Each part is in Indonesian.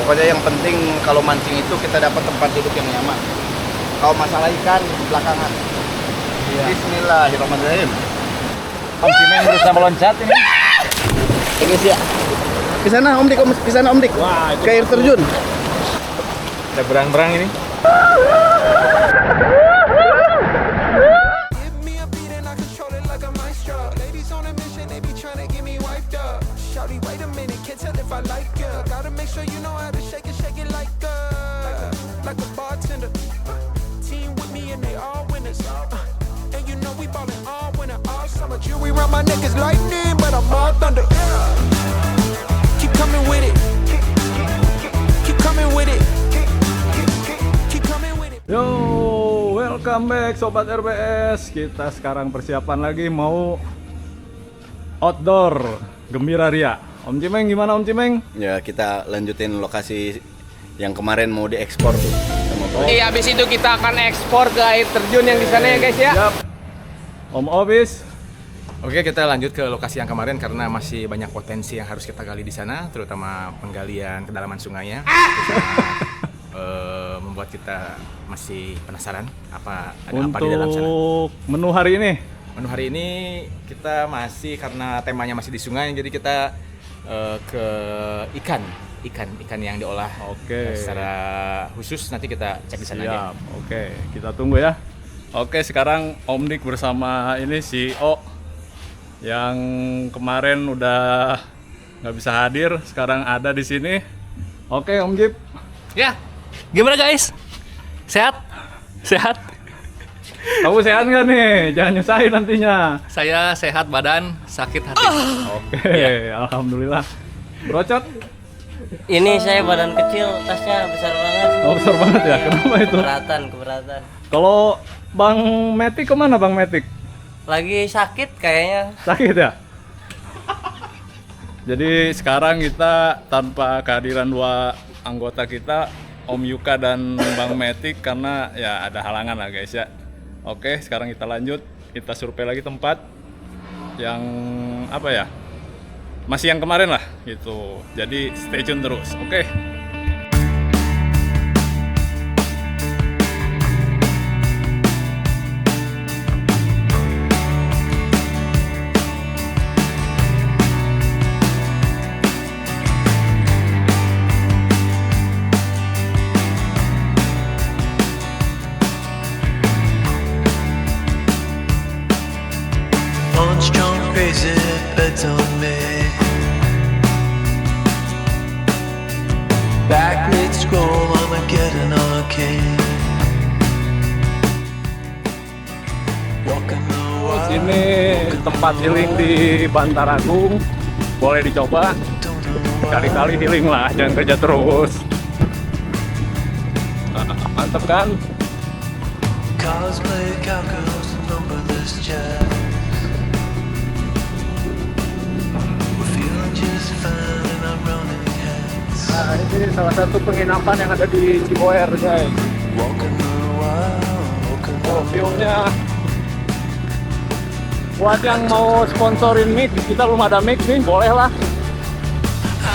Pokoknya yang penting kalau mancing itu kita dapat tempat duduk yang nyaman. Kalau masalah ikan belakangan. Iya. Bismillahirrahmanirrahim. Om Cimeng berusaha meloncat ini. Ya guys ya. Ke sana Om Dik, ke sana Om Dik. Wah, itu ke air terjun. Ada berang-berang ini. Jewelry around my neck is lightning, but I'm all thunder. Keep coming with it. Keep coming with it. Keep coming with it. Yo, welcome back Sobat RBS. Kita sekarang persiapan lagi mau outdoor Gembira Ria. Om Cimeng gimana Om Cimeng? Ya, kita lanjutin lokasi yang kemarin mau diekspor tuh sama Pak. Habis itu kita akan ekspor ke air terjun yang di sana ya guys ya. Siap. Om Obis. Oke, kita lanjut ke lokasi yang kemarin karena masih banyak potensi yang harus kita gali di sana, terutama penggalian kedalaman sungainya. Membuat kita masih penasaran apa ada apa di dalam sana. Untuk menu hari ini, Menu hari ini kita masih karena temanya masih di sungai, jadi kita ke ikan yang diolah secara khusus. Nanti kita cek di sana aja. siap. Oke, kita tunggu ya. Oke, sekarang Om Dik bersama ini si O yang kemarin udah nggak bisa hadir, sekarang ada di sini. Oke, Om Jip. Ya, gimana guys? Sehat? Sehat? Kamu sehat nggak nih? Jangan nyusahin nantinya. Saya sehat badan, sakit hati. Oke, alhamdulillah. Brocot? Ini saya badan kecil, tasnya besar banget. Oh, besar banget ya. Kenapa itu? Keberatan. Kalau Bang Metik kemana Bang Metik? Lagi sakit kayaknya. Sakit ya? Jadi sekarang kita tanpa kehadiran dua anggota kita, Om Yuka dan Bang Metik, karena ya ada halangan lah guys ya. Oke, sekarang kita lanjut, kita survei lagi tempat yang apa ya? Masih yang kemarin lah gitu. Jadi stay tune terus. Oke. On strong crazy beds on me. Back mid scroll, I'ma get an arcade. Walking the wild, Ini tempat healing di Bantar Agung. Boleh dicoba. Kali-kali healing lah, jangan kerja terus. Mantep kan? cosplay cowgirls, numberless chats. We're feeling just fine in our running heads. Nah, ini salah satu penginapan yang ada di Ciboer, guys. Walking the wild, walking the Oh, view-nya. Buat yang mau sponsorin mic, kita belum ada mic nih, boleh lah. I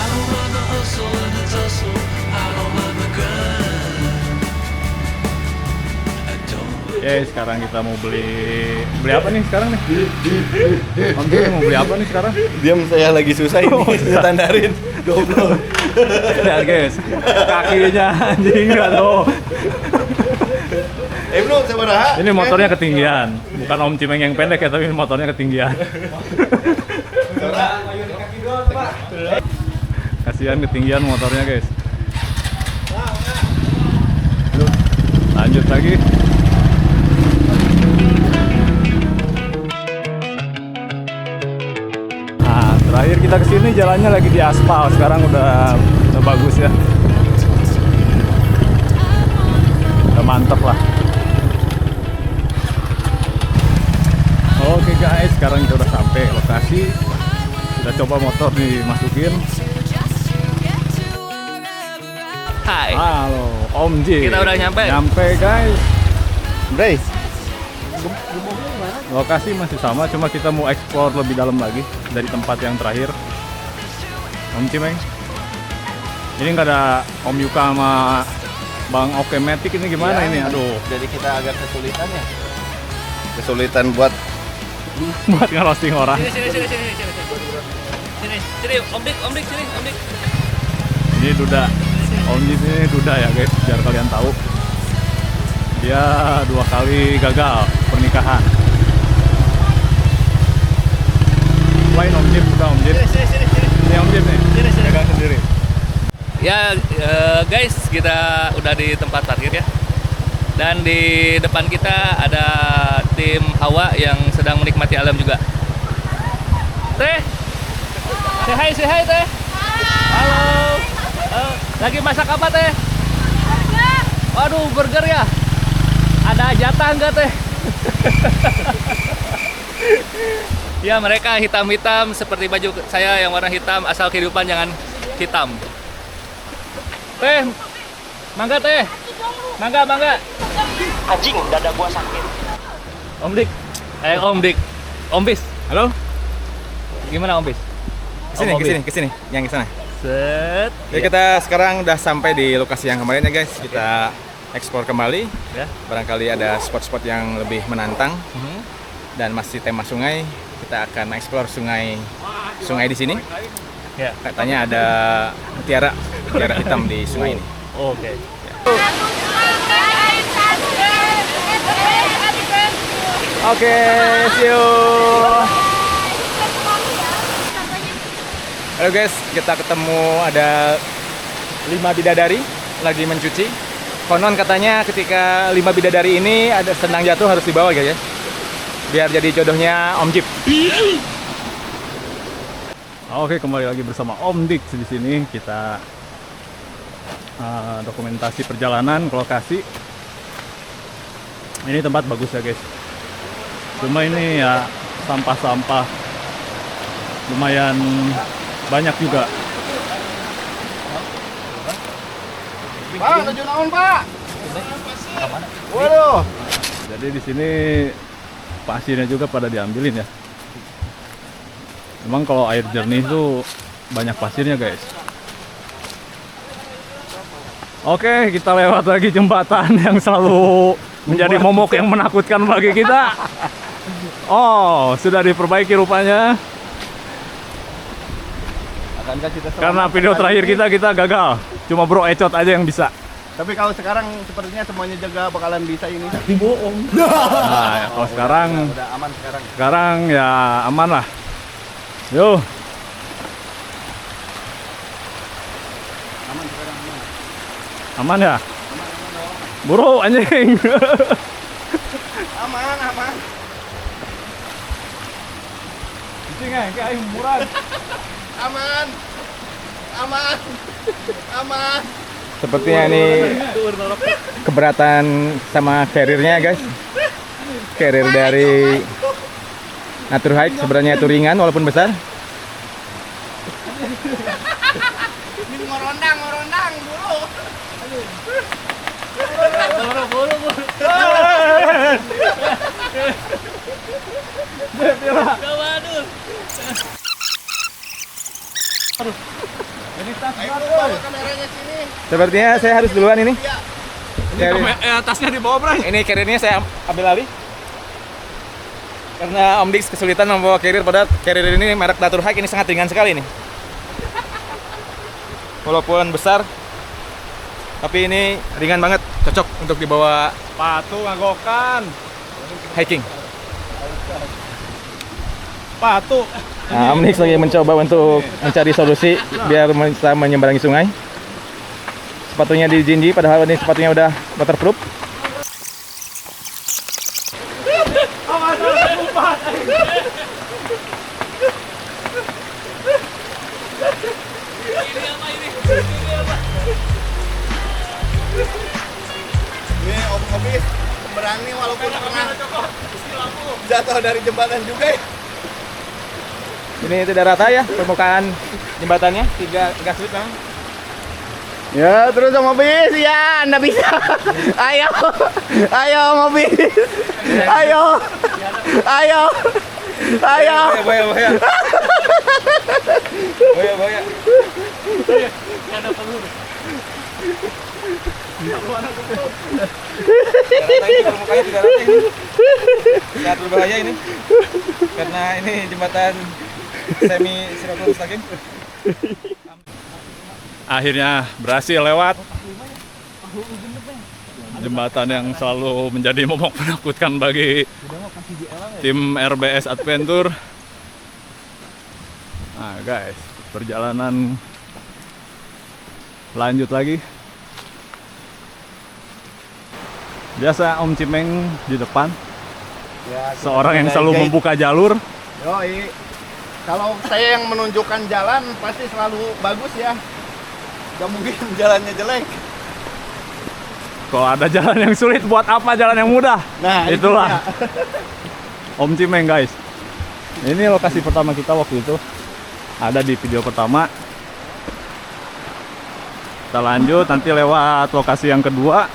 don't mind the hustle and the tussle. I don't mind the grind. I don't Oke, sekarang kita mau beli apa nih sekarang nih? Om Jim mau beli apa nih sekarang? Diam, saya lagi susah ini. Saya tandarin. Goblok. Ya guys, kakinya anjing nggak tuh. Bro, sabaraha. Ini motornya ketinggian, bukan Om Cimeng yang pendek ya, tapi motornya ketinggian. Kasihan ketinggian motornya guys. Lanjut lagi. Nah, terakhir kita kesini jalannya lagi di aspal, sekarang udah bagus ya. Udah mantep lah. Oke guys, sekarang kita udah sampai lokasi. Kita coba motor dimasukin. Hai. Halo, Om J. Kita udah nyampe. Nyampe guys. Bray, Lokasi masih sama, cuma kita mau explore lebih dalam lagi dari tempat yang terakhir. Om Cimeng. Ini nggak ada Om Yuka sama Bang Oke Matic ini gimana Iya, ini? Aduh, Jadi kita agak kesulitan ya. Kesulitan buat buat ngerosting orang. Sini, Om Dik, sini, Om Dik. Ini Duda. Om Jip ini Duda ya guys, biar kalian tahu. Dia 2 kali gagal pernikahan. Selain Om Jip, udah Om Jip. Ini Om Jip nih, gagal sendiri. Ya guys, kita udah di tempat parkir ya. Dan di depan kita ada tim Hawa yang sedang menikmati alam juga. Teh, say hi Teh. Halo. Lagi masak apa Teh? Waduh, burger ya. Ada jatah nggak Teh? Ya, mereka hitam-hitam seperti baju saya yang warna hitam, asal kehidupan jangan hitam. Teh, mangga Teh. Mangga. Anjing, dada gua sakit. Om Dik. Om Dik. Om Bis. Halo? Gimana Om Bis? Kesini, yang ke sana. Set. Jadi kita sekarang udah sampai di lokasi yang kemarin ya guys. Kita eksplor kembali. Ya. Barangkali ada spot-spot yang lebih menantang. Dan masih tema sungai. Kita akan eksplor sungai di sini. Ya. Katanya ada mutiara hitam di sungai ini. Oke. Oke, see you. Halo guys, kita ketemu ada 5 bidadari lagi mencuci. Konon katanya ketika 5 bidadari ini ada sendang jatuh harus dibawa guys ya. Biar jadi jodohnya Om Jip. Oke, kembali lagi bersama Om Dik di sini. Kita dokumentasi perjalanan ke lokasi. Ini tempat bagus ya guys. Cuma ini ya sampah-sampah lumayan banyak juga. Pak, tujuh naon Pak? Waduh. Jadi di sini pasirnya juga pada diambilin ya. Emang kalau air jernih itu banyak pasirnya guys. Oke, kita lewat lagi jembatan yang selalu menjadi momok yang menakutkan bagi kita. Oh, sudah diperbaiki rupanya. Akankah kita Karena video terakhir kita gagal. Cuma Bro Ecot aja yang bisa. Tapi kalau sekarang sepertinya semuanya jaga bakalan bisa ini. Nah, ya, kalau sekarang Udah aman sekarang. sekarang ya aman lah. Yo. Aman sekarang aman. Aman ya? Buru anjing. Aman. Anjing kayak murah. Aman. Sepertinya ini keberatan sama carrier-nya guys. Carrier dari Natur Hike sebenarnya itu ringan walaupun besar. Ini ngorondang buru. Bawa kameranya sini. Sepertinya saya harus duluan ini. Tasnya di bawah, Bray. Ini carrier-nya saya ambil alih. Karena Om Dik kesulitan membawa carrier, padahal carrier ini merek Natur Hike ini sangat ringan sekali nih. Walaupun besar, tapi ini ringan banget, cocok untuk dibawa Patu ngagokan. hiking. Patu. Nah, Om Dik lagi mencoba untuk mencari solusi biar bisa menyeberangi sungai. Sepatunya di Jinji, padahal ini sepatunya udah waterproof. Ini Om Obis berani walaupun pernah jatuh dari jembatan juga ya. Ini tidak rata ya permukaan jembatannya, tiga feet memang. Ya terus Om Obis ya, Anda bisa. Ayo Om Obis. Ayo. Boya. Mukanya tidak rata ini. Sangat berbahaya ini. Karena ini jembatan semi Siratul Mustaqim. Akhirnya berhasil lewat jembatan yang selalu menjadi momok menakutkan bagi tim RBS Adventure. Nah guys, perjalanan lanjut lagi. Biasa Om Cimeng di depan, Ya, seorang yang selalu guide. membuka jalur. Yoi. Kalau saya yang menunjukkan jalan pasti selalu bagus ya. Gak mungkin jalannya jelek. Kalau ada jalan yang sulit, buat apa jalan yang mudah? Nah, itulah itu Om Cimeng guys. Ini lokasi pertama kita waktu itu, ada di video pertama. Kita lanjut nanti lewat lokasi yang kedua.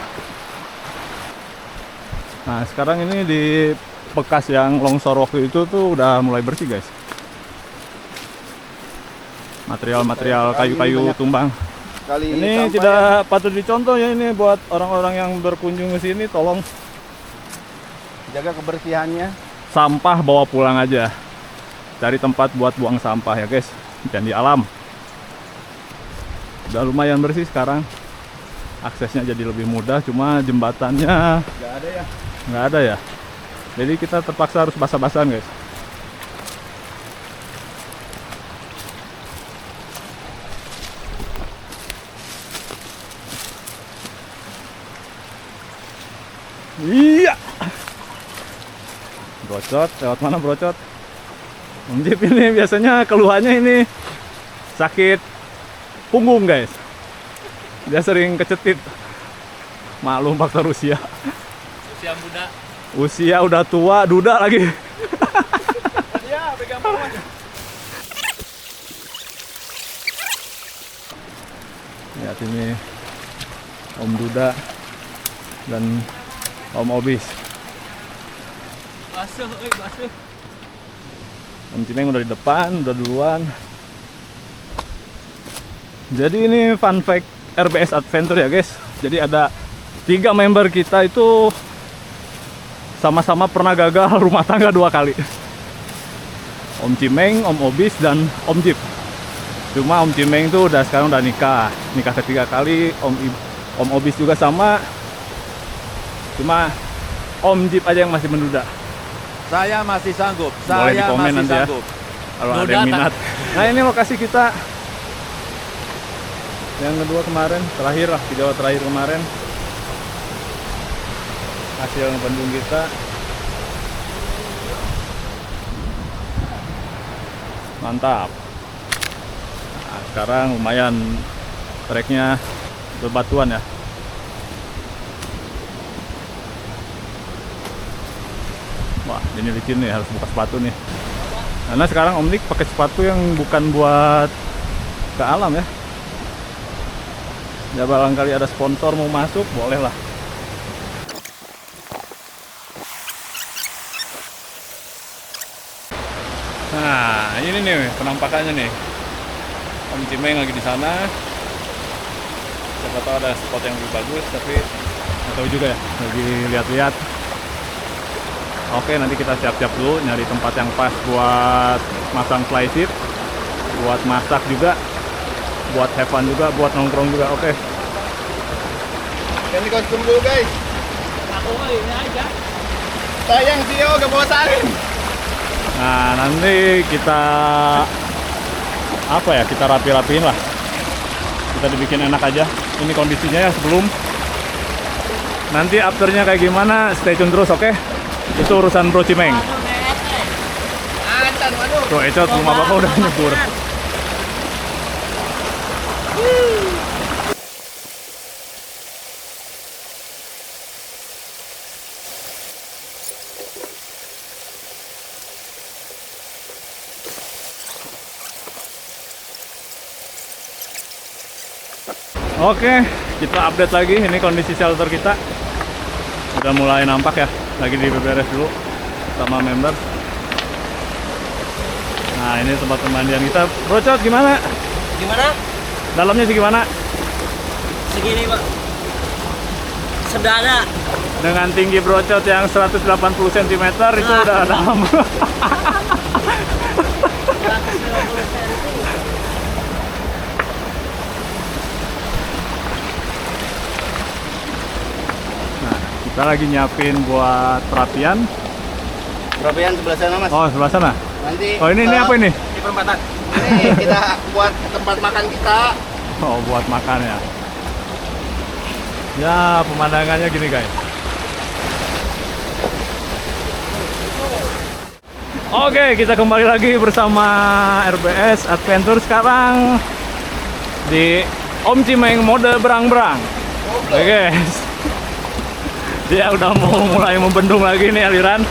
Nah sekarang ini di bekas yang longsor waktu itu tuh udah mulai bersih guys. Material-material kayu-kayu tumbang. Kali Ini sampai tidak patut dicontoh ya, ini buat orang-orang yang berkunjung ke sini, tolong jaga kebersihannya. sampah bawa pulang aja. Cari tempat buat buang sampah ya guys, dan di alam. Udah lumayan bersih sekarang. Aksesnya jadi lebih mudah, cuma jembatannya Gak ada ya. nggak ada ya. Jadi kita terpaksa harus basah-basahan guys. Iya. Brocot, lewat mana brocot? Om Jip ini biasanya keluhannya ini sakit punggung guys. Dia sering kecetit. Maklum faktor usia. Usia muda. Usia udah tua, duda lagi. Ya, pegang bawah. Lihat ini Om Duda dan Om Obis. Basuh, basuh. Om Cimeng udah di depan, udah duluan. Jadi ini fun fact RBS Adventure ya guys. Jadi ada 3 member kita itu sama-sama pernah gagal rumah tangga 2 kali. Om Cimeng, Om Obis, dan Om Jip. Cuma Om Cimeng tuh sekarang udah nikah ketiga kali. Om Obis juga sama. Cuma Om Jip aja yang masih menduda. Saya masih sanggup. Boleh di komen nanti ya, kalau ada yang minat. Nah ini lokasi kita yang kedua kemarin, terakhir lah, video terakhir kemarin. Hasil ngebendung kita. Mantap. Nah, sekarang lumayan treknya berbatuan ya. Wah, ini licin nih, harus buka sepatu nih. Karena sekarang Om Nik pakai sepatu yang bukan buat ke alam ya. Ya barangkali ada sponsor mau masuk, boleh lah. Nah, ini nih penampakannya nih. Om Cimeng lagi di sana. Siapa tahu ada spot yang lebih bagus, tapi nggak tahu juga ya. Lagi lihat-lihat. Oke, nanti kita siap-siap dulu nyari tempat yang pas buat masang flysheet, buat masak juga, buat have fun juga, buat nongkrong juga. Oke. Ganti kostum dulu guys. Aku mah ini aja. Sayang Tio gak bawa salin. Nah, nanti kita apa ya? Kita rapi-rapiin lah. Kita dibikin enak aja. Ini kondisinya ya sebelum. Nanti afternya kayak gimana? Stay tune terus, oke? Itu urusan Bro Cimeng. Acan, waduh. Tuh, Ecot rumah bapak udah nyebur. Oke, kita update lagi. Ini kondisi shelter kita. Udah mulai nampak ya. Lagi diberes dulu sama member. Nah, ini tempat pemandian kita. Brocot gimana? Gimana? Dalamnya segimana? Segini Pak. Sedada. Dengan tinggi brocot yang 180 cm itu udah dalam. Nah, kita lagi nyiapin buat perapian. Perapian sebelah sana mas. Oh, sebelah sana. Nanti. Oh, ini apa ini? Di perempatan. Ini kita buat tempat makan kita. Oh, buat makan ya. Ya, pemandangannya gini guys. Oke, kita kembali lagi bersama RBS Adventure sekarang di Om Cimeng mode berang-berang. Oke guys, dia udah mau mulai membendung lagi nih aliran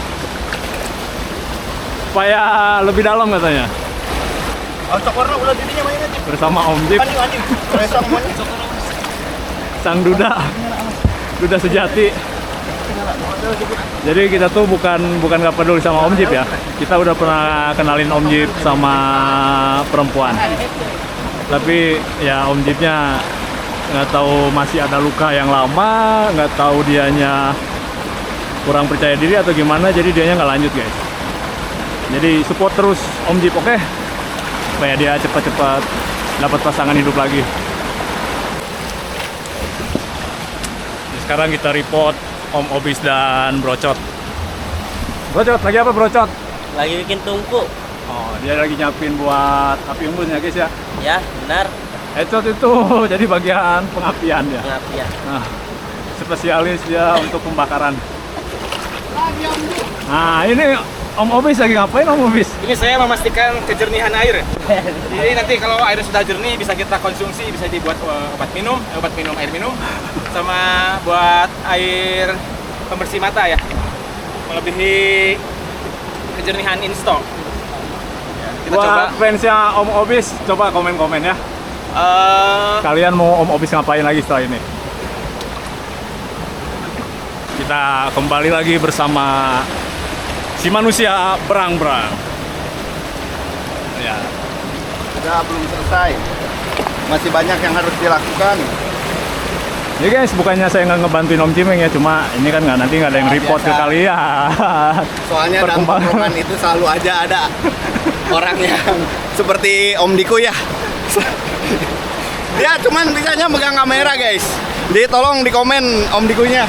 supaya lebih dalam katanya. Oh, cokorna udah didinya mainnya. Bersama Om Jip, Anjing. Resong mana? sang duda sejati. Jadi kita tuh bukan gak peduli sama Om Jip ya. Kita udah pernah kenalin Om Jip sama perempuan. Tapi ya Om Jipnya nggak tahu masih ada luka yang lama, nggak tahu dianya kurang percaya diri atau gimana. Jadi dianya nggak lanjut guys. Jadi support terus Om Jip, oke? Supaya dia cepat-cepat dapat pasangan hidup lagi. Sekarang kita report Om Obis dan Brocot. Brocot, lagi apa Brocot? Lagi bikin tungku. Oh, dia lagi nyiapin buat api unggun ya guys ya. Ya, benar. Headshot itu jadi bagian pengapian ya. Pengapian. Nah, spesialis dia untuk pembakaran. Nah, ini Om Obis lagi ngapain Om Obis? Ini saya memastikan kejernihan air. Jadi nanti kalau air sudah jernih bisa kita konsumsi, bisa dibuat air minum, sama buat air pembersih mata ya. Melebihi kejernihan install. Ya, kita Buat coba. fansnya Om Obis, coba komen-komen ya. Kalian mau Om Obis ngapain lagi setelah ini? Kita kembali lagi bersama si manusia berang-berang. Ya. Sudah belum selesai. Masih banyak yang harus dilakukan. Ya guys, bukannya saya nggak ngebantuin Om Cimeng ya, cuma ini kan nanti nggak ada yang report ke Biasa. kalian. Soalnya dalam tongkrongan itu selalu aja ada orang yang seperti Om Diko ya. Ya cuman bisanya megang kamera guys. Jadi tolong di komen Om Dikunya.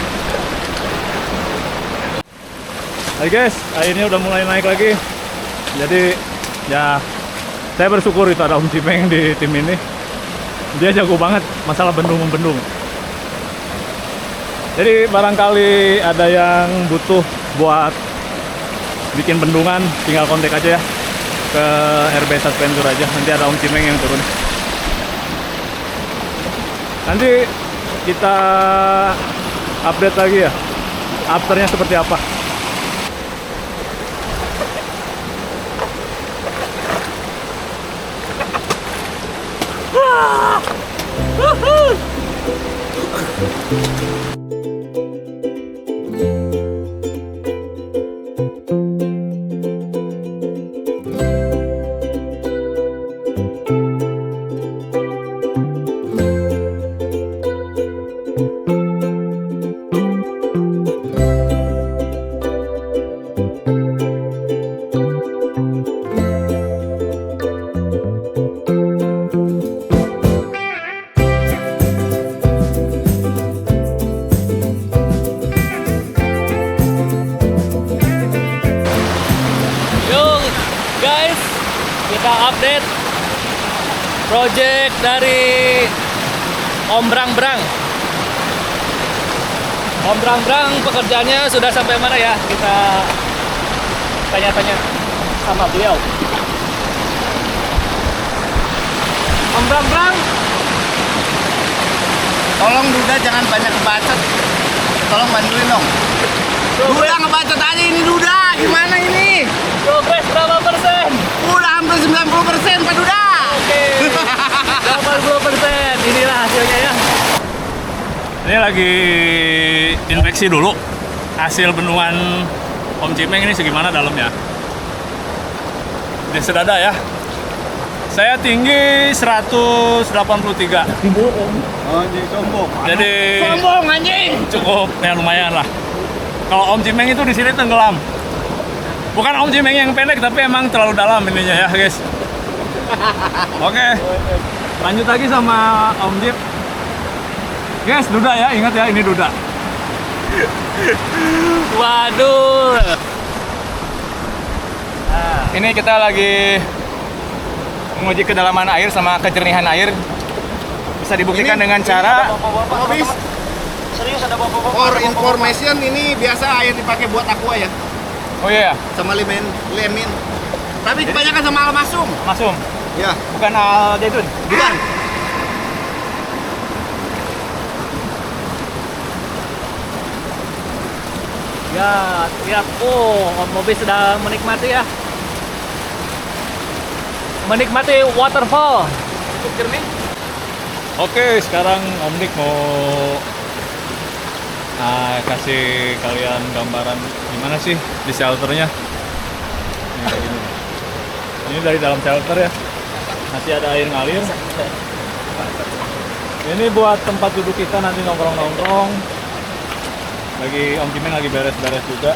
Hai guys, airnya udah mulai naik lagi. Jadi ya saya bersyukur itu ada Om Cimeng di tim ini. Dia jago banget masalah bendung-membendung. Jadi barangkali ada yang butuh buat bikin bendungan, tinggal kontak aja ya ke RBS Adventure aja. Nanti ada Om Cimeng yang turun. Nanti kita update lagi ya, afternya seperti apa. Yuk guys, kita update project dari Om Brang-Brang. Om Brang-Brang pekerjaannya sudah sampai mana ya? Kita tanya-tanya sama beliau. Om Brang-Brang, Tolong Duda jangan banyak ngebacot. Tolong bantuin dong. Duda ngebacot aja ini Duda. Gimana ini? progres berapa persen? Udah hampir 90% Pak Duda. Oke, 80%. Inilah hasilnya ya. Ini lagi inspeksi dulu hasil bendungan Om Cimeng ini segimana dalamnya. Dia sedada ya. Saya tinggi 183. Anjing sombong. Jadi Sombong anjing. cukup ya lumayan lah. Kalau Om Cimeng itu di sini tenggelam. Bukan Om Cimeng yang pendek tapi emang terlalu dalam ininya ya, guys. Oke. Lanjut lagi sama Om Jip. Guys, duda ya, ingat ya ini duda. Waduh. Ini kita lagi menguji kedalaman air sama kejernihan air. Bisa dibuktikan dengan cara Habis. Serius ada bapak-bapak. For information, ini biasa air dipakai buat aqua ya, oh iya, sama lemin. Tapi kebanyakan sama almasum. masum. Ya, Bukan al zaitun. bukan. Ya, lihat. Oh, Om Mobi sedang menikmati ya. Menikmati waterfall. Cukup jernih. Oke, sekarang Om Dik mau kasih kalian gambaran gimana sih di shelternya. Ini kayak gini. Ini dari dalam shelter ya. Masih ada air ngalir. Ini buat tempat duduk kita nanti nongkrong-nongkrong. Lagi Om Cimeng lagi beres-beres juga.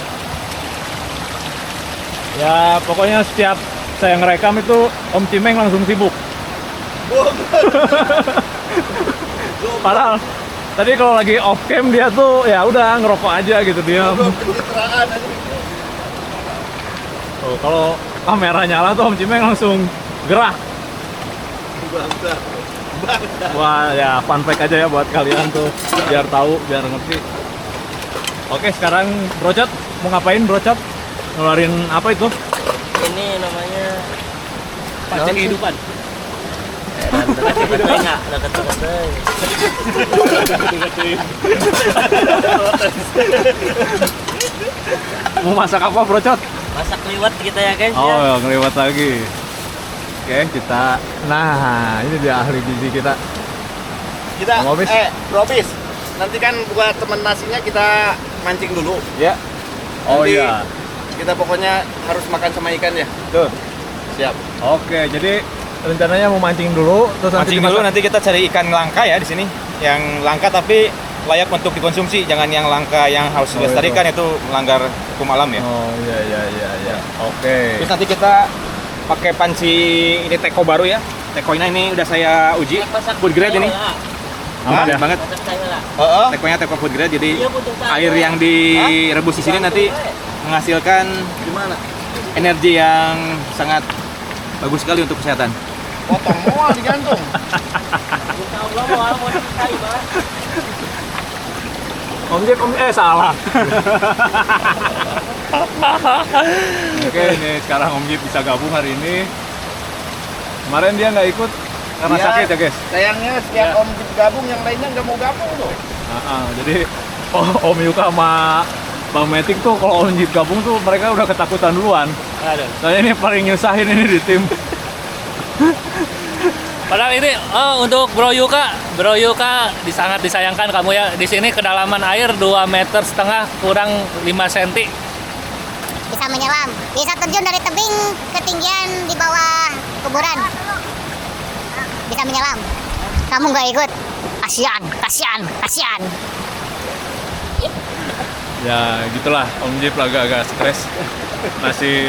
Ya pokoknya setiap saya ngerekam itu Om Cimeng langsung sibuk. Padahal tadi kalau lagi off cam dia tuh ya udah ngerokok aja gitu diam. Pencitraan aja. Tuh, kalau kamera nyala tuh Om Cimeng langsung gerak. Bangsa. Wah ya fun fact aja ya buat kalian tuh biar tahu biar ngerti. Oke sekarang Brocot mau ngapain Brocot? Ngeluarin apa itu? Ini namanya Pancing kehidupan. dekat enggak dekat-dekat deh. Mau masak apa Brocot? Masak liwet kita ya guys ya. Oh ngeliwat lagi. Oke kita, nah ini dia ahli gizi kita. Kita, Bang Obis. Robis. Nanti kan buat temen nasinya kita mancing dulu. Ya. Oh Nanti iya. Kita pokoknya harus makan sama ikan ya. Tuh. Siap. Oke jadi rencananya mau mancing dulu, terus Mancing dulu, nanti kita cari ikan langka ya di sini. Yang langka tapi layak untuk dikonsumsi, jangan yang langka yang harus Oh, dilestarikan, itu melanggar hukum alam ya. Oh iya. Oke. Terus nanti kita pakai panci ini teko baru ya. Tekonya ini udah saya uji, Masak food grade ini. Aman ya? banget. Masak saya lah. Tekonya teko food grade, jadi Iya, butuh saya. air yang direbus di sini nanti menghasilkan Gimana? energi yang sangat bagus sekali untuk kesehatan. Potong mual digantung. Insya Allah mau saya Mas. Om Jip, salah. Oke, ini sekarang Om Jip bisa gabung hari ini. Kemarin dia nggak ikut karena Iya. sakit ya guys. Sayangnya setiap Ya. Om Jip gabung, yang lainnya nggak mau gabung tuh. Jadi Om Yuka sama Bang Metik tuh kalau Om Jip gabung tuh mereka udah ketakutan duluan. Aduh. Soalnya ini paling nyusahin ini di tim. Padahal ini untuk Bro Yuka sangat disayangkan kamu ya. Di sini kedalaman air 2,5 meter kurang 5 cm. Bisa menyelam, bisa terjun dari tebing ketinggian di bawah kuburan, bisa menyelam. Kamu nggak ikut, kasihan. Ya gitulah Om Jip agak-agak stres. Masih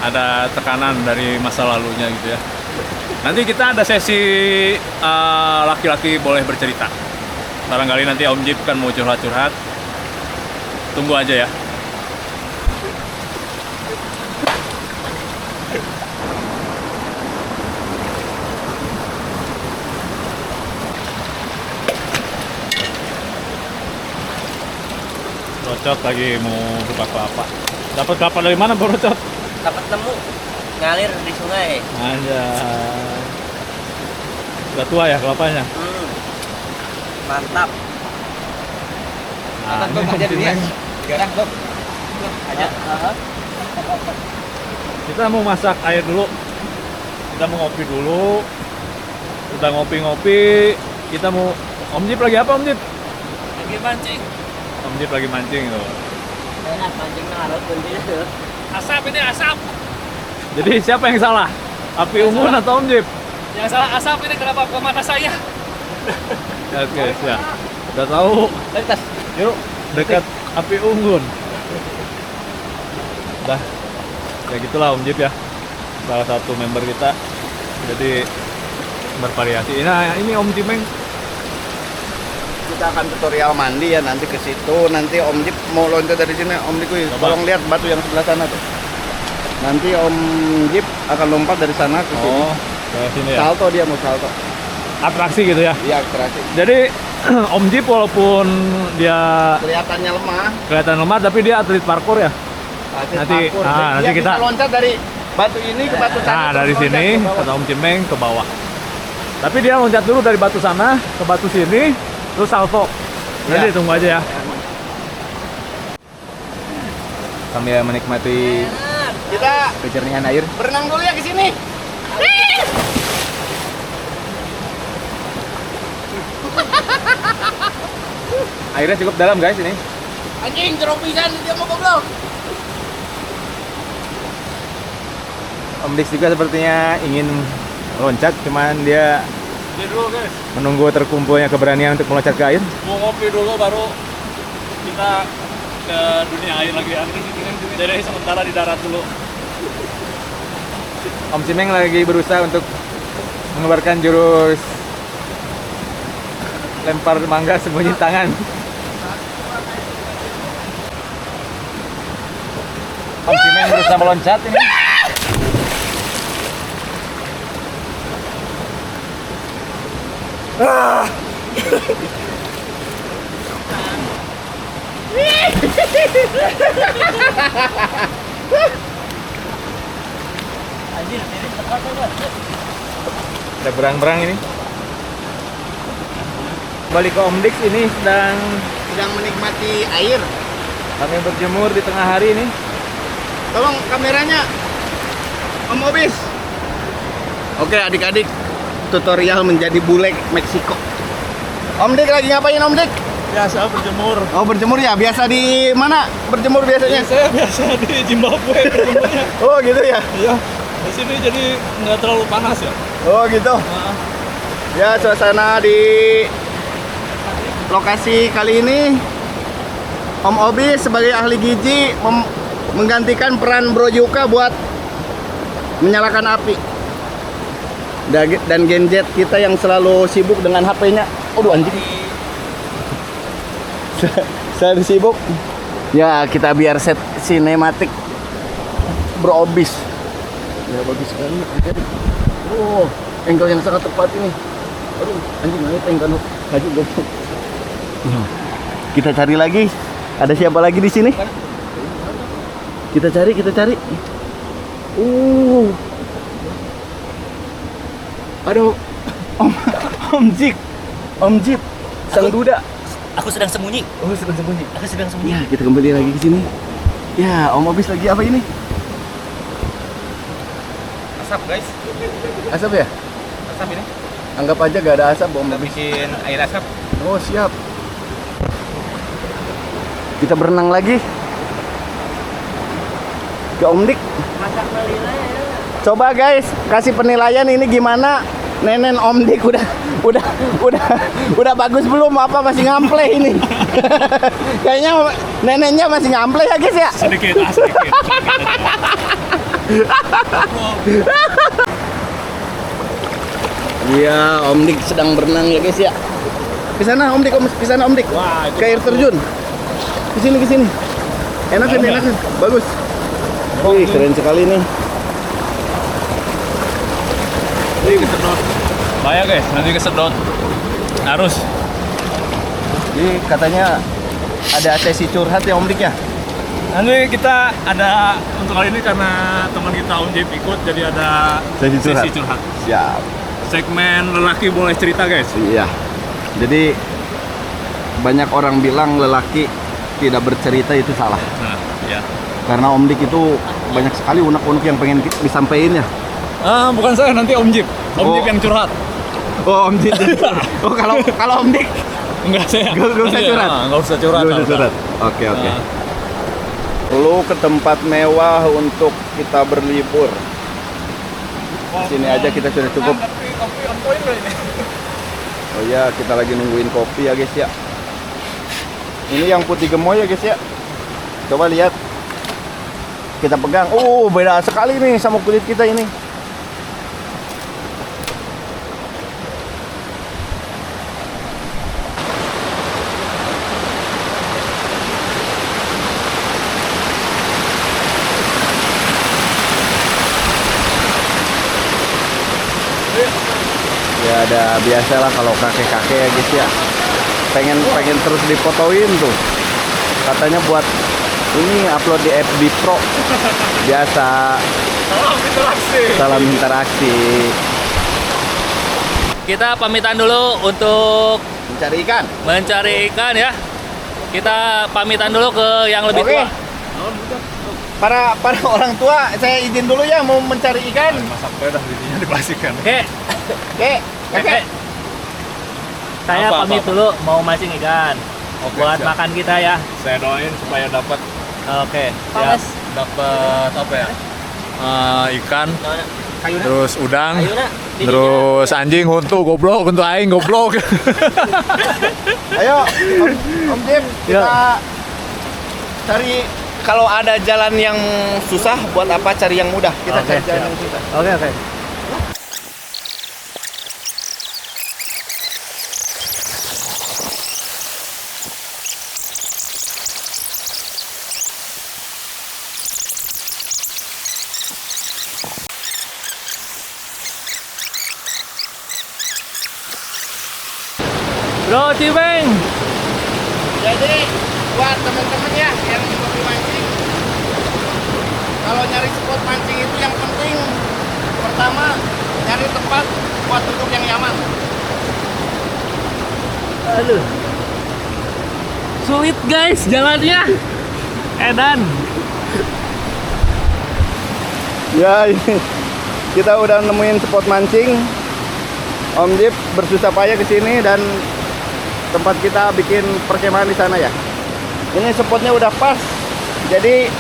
ada tekanan dari masa lalunya gitu ya. Nanti kita ada sesi laki-laki boleh bercerita. Barangkali nanti Om Jip kan mau curhat-curhat. Tunggu aja ya. Brocot lagi mau buka kelapa. Dapat kelapa dari mana Brocot? Dapat nemu ngalir di sungai. Anjay. Udah tua ya kelapanya? Mantap. Nah, ini Om Cimeng. Aja. Kita mau masak air dulu. Kita mau ngopi dulu. Udah ngopi-ngopi, kita mau Om Jip lagi apa Om Jip? Lagi mancing. Om Jip lagi mancing tuh. Enak mancing harus kunci. Asap ini asap. Jadi siapa yang salah? Api unggun atau Om Jeep? Yang salah asap ini kenapa ke mata saya? Oke, siap. Udah tahu. Yuk, dekat api unggun. Dah. Ya gitulah Om Jeep ya. Salah satu member kita. Jadi bervariasi. Nah, ini Om Cimeng. Kita akan tutorial mandi ya nanti ke situ. Nanti Om Jeep mau loncat dari sini. Om Jeep, tolong lihat batu yang sebelah sana tuh. Nanti Om Jeep akan lompat dari sana ke sini. Oh, ke sini ya. Salto, dia mau salto. Atraksi gitu ya. Iya, atraksi. Jadi Om Jeep walaupun dia Kelihatannya lemah. kelihatan lemah tapi dia atlet parkour ya. Nanti Parkour. nanti Dia kita bisa loncat dari batu ini ke batu sana. nah terus dari loncat sini ke bawah. kata Om Cimeng ke bawah. Tapi dia loncat dulu dari batu sana ke batu sini terus salto. Nanti Ya. tunggu aja ya. Sambil menikmati Kita kejernihan air. berenang dulu ya ke sini. Airnya cukup dalam guys ini. Anjing, jeruk pisan dia mau goblok. Om Dix juga sepertinya ingin loncat, cuman dia Ini dulu guys. menunggu terkumpulnya keberanian untuk meloncat ke air. Mau ngopi dulu baru kita ke dunia air lagi ya. Jadi sementara di darat dulu. Om Cimeng lagi berusaha untuk mengeluarkan jurus lempar mangga sembunyi tangan. Om Cimeng berusaha meloncat ini. Ada berang-berang ini. Balik ke Om Dix ini sedang menikmati air. kami berjemur di tengah hari ini. Tolong kameranya Om Obis. Oke adik-adik, tutorial menjadi bule Meksiko. Om Dik lagi ngapain Om Dik? Biasa berjemur. Oh berjemur ya, biasa di mana berjemur biasanya? Saya biasa di Zimbabwe berjemurnya. Oh gitu ya? Iya. Di sini jadi nggak terlalu panas ya. Oh gitu. Ya suasana di lokasi kali ini Om Obi sebagai ahli gizi menggantikan peran Bro Yuka buat menyalakan api. Dan Genjet kita yang selalu sibuk dengan HP-nya. Aduh anjing. Saya sibuk. Ya kita biar set sinematik Bro Obis. Ya bagus sekali. Oh, angle yang sangat tepat ini. Aduh, anjing naik angle lagi goblok. Kita cari lagi. Ada siapa lagi di sini? Kita cari. Aduh, Om Jeep, sang duda. Aku sedang sembunyi. Oh, sedang sembunyi. Aku sedang sembunyi. Ya, kita kembali lagi ke sini. Ya, Om Obis lagi apa ini? Asap guys, Asap ya? asap ini. Anggap aja gak ada asap, Om Kita Obis. bikin air asap. Oh, siap. Kita berenang lagi. Ke Om Dik. Coba guys, kasih penilaian ini gimana? Nenen Om Dik udah bagus belum? Apa masih ngample ini? Kayaknya nenennya masih ngample ya guys ya. Sedikit. Iya, Om Dik sedang berenang ya guys ya. Ke sana Om Dik, ke sana Om Dik. Wah, itu ke air terjun. Ke sini. Enak kan, enak kan? Bagus. Wih, keren sekali nih. Ini kesedot. Bahaya guys, nanti kesedot arus. Jadi katanya ada sesi curhat ya Om Dik ya? Nanti kita ada untuk kali ini karena teman kita Om Jeep ikut, jadi ada Sesi curhat. curhat. Siap. Segmen lelaki boleh cerita guys. Iya. Jadi banyak orang bilang lelaki tidak bercerita itu salah. Nah, ya. Karena Om Dik itu banyak sekali unek-unek yang pengen disampaikan ya. Bukan saya, nanti Om Jeep. Om Oh. Jeep yang curhat. Oh Om Dik. Oh kalau Om Dik Enggak saya. Nggak usah curhat? Enggak usah curhat. Nggak usah curhat. Oke. Perlu ke tempat mewah untuk kita berlibur. Sini aja kita sudah cukup. Oh iya, kita lagi nungguin kopi ya guys ya. Ini yang putih gemoy ya guys ya. Coba lihat. Kita pegang. Oh, beda sekali nih sama kulit kita ini. Ya ada biasalah kalau kakek-kakek ya guys ya. Pengen terus difotoin tuh. Katanya buat ini upload di FB Pro. Biasa. Salam interaksi. Kita pamitan dulu untuk Mencari ikan ya. Kita pamitan dulu ke yang lebih Oke. tua. Para orang tua, saya izin dulu ya mau mencari ikan. Sampai dah bijinya dipastikan. Oke. Oke. Saya Apa, pamit apa? dulu mau mancing ikan. Oke, Buat siap. makan kita ya. Saya doain supaya dapat Oke. Panas. dapat apa ya? Ikan, Kayuna. terus udang, Kayuna. terus anjing huntu goblok, untuk aing goblok. Ayo, Om Jim, kita cari kalau ada jalan yang susah, buat apa cari yang mudah? Kita Oke, cari jalan siap. yang susah. Oke. Bro Cibeng. Jadi buat teman-teman ya yang hobi mancing, kalau nyari spot mancing itu yang penting pertama nyari tempat buat duduk yang nyaman. Aduh. Sulit guys jalannya. Edan. Ya, ini kita udah nemuin spot mancing. Om Jip bersusah payah ke sini dan tempat kita bikin perkemahan di sana ya. Ini spotnya udah pas. Jadi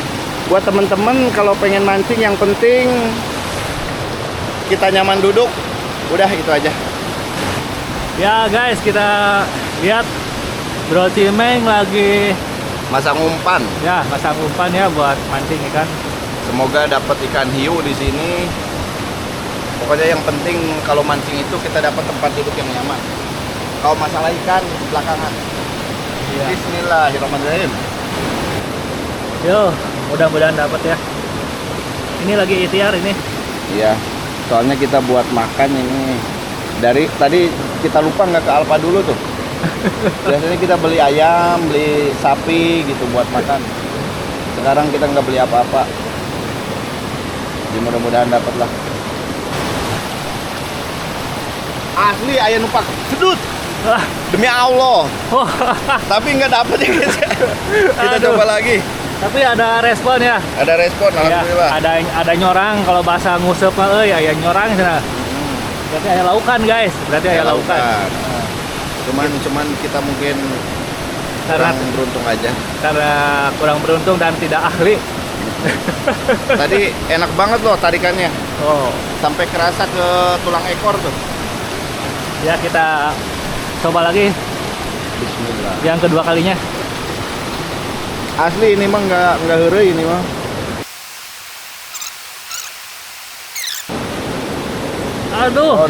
buat temen-temen kalau pengen mancing yang penting kita nyaman duduk. Udah itu aja. Ya guys, kita lihat Bro Cimeng lagi Masang umpan. ya pasang umpan ya buat mancing ikan. Semoga dapat ikan hiu di sini. Pokoknya yang penting kalau mancing itu kita dapat tempat duduk yang nyaman. Kalau masalah ikan belakangan. Iya. Bismillahirrahmanirrahim. Yo, mudah-mudahan dapat ya. Ini lagi ikhtiar ini. Iya. Soalnya kita buat makan ini dari tadi kita lupa nggak ke Alfa dulu tuh. Biasanya kita beli ayam, beli sapi gitu buat makan. Sekarang kita nggak beli apa-apa. Jadi mudah-mudahan dapat lah. Asli ayam nupak sedut. Wah, Demi Allah. wah. Tapi nggak dapet ya guys. Kita Aduh. coba lagi. Tapi ada respon ya. Ada respon, Ya, alhamdulillah. ada nyorang kalau bahasa ngusep mah aya nyorang sana. Berarti aya laukan guys. Berarti aya laukan. Cuman kita mungkin Karena kurang beruntung aja. karena kurang beruntung dan tidak ahli. Tadi enak banget loh tarikannya. Oh, Sampai kerasa ke tulang ekor tuh. ya kita coba lagi Bismillah. yang kedua kalinya. Asli ini mah nggak heureuy ini mah. Aduh,